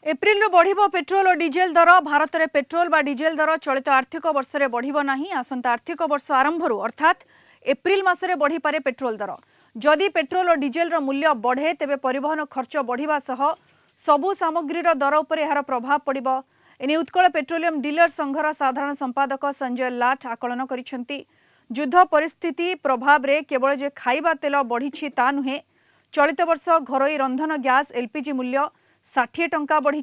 April बढ़िबो petrol और diesel दर भारत में petrol बा डीजेल दर चलित आर्थिक वर्ष में बढ़िबो नाही आसंता आर्थिक वर्ष आरंभ अर्थात एप्रिल मासरे बढ़ी पारे पेट्रोल दर जदि पेट्रोल और डीजेल रो मूल्य बढ़े तेबे परिवहन खर्च बढ़िबा सह सबु सामग्रीर दर उपर यार प्रभाव पड़िबो। एने उत्कल पेट्रोलियम डीलर संघर साधारण संपादक संजय लाठ आकलन करिसेंती। युद्ध परिस्थिति प्रभाव रे केवल जे खाइबा तेल बढ़ी ता नुहे चलित वर्ष घरोई रंधन गैस एलपीजी मूल्य 60 टंका बढ़ी।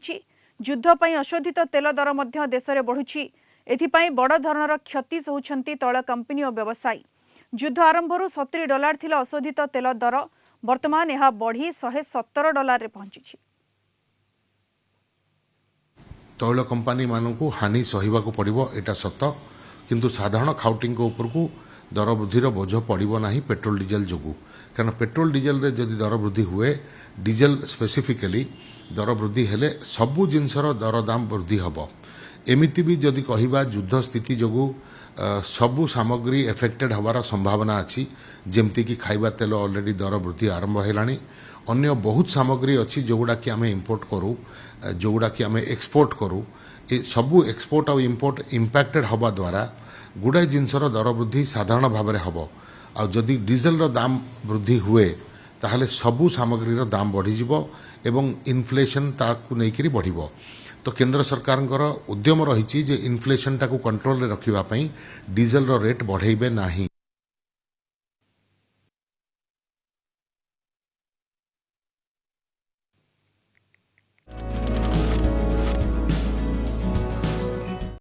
युद्ध पई अशोधित तेल दर मध्य देश में बढ़ुछि। एथिपाई बड़ धरणर क्षति सहउछंती तैल कंपनी और व्यवसायी। युद्ध आरंभरू $70 थिला अशोधित तेल दर वर्तमान यह बढ़ी $170 रे पहुंची। तैल कंपनी मानू हानि सहवाक पड़ो एटा सत किंतु साधारण खाउटी उपरकू दर वृद्धिर बोझ पड़ो ना पेट्रोल डीजेल जो कारण पेट्रोल डीजेल रे जदि दर वृद्धि हुए डीजेल स्पेसिफिकली दर वृद्धि हेले सबु जिनसर दर दाम वृद्धि हम। एमिति भी जदि कहवा युद्ध स्थिति जो सबु सामग्री एफेक्टेड हबार संभावना अच्छी जेमती कि खाइबा तेल ऑलरेडी दर वृद्धि आरंभ हैलानी। अन्य बहुत सामग्री अच्छी जोगुड़ा कि आमे इंपोर्ट करूँ जोगुड़ा कि आमे एक्सपोर्ट करूँ ए सबु एक्सपोर्ट और इंपोर्ट इंपैक्टेड हवा द्वारा गुड़ाए जिनसर दर वृद्धि साधारण भाव में हम। आ जदि डीजेल रो दाम वृद्धि हुए ताहले सबु सामग्रीर दाम बढ़ीजिव एवं इन्फ्लेशन ताकू नेइकरी बढ़िबो। तो केंद्र सरकारंकर उद्यम रही जे इन्फ्लेशन टाकू कंट्रोल रे रखिबा पई डीजेल रो रेट बढ़ाइबे नाही।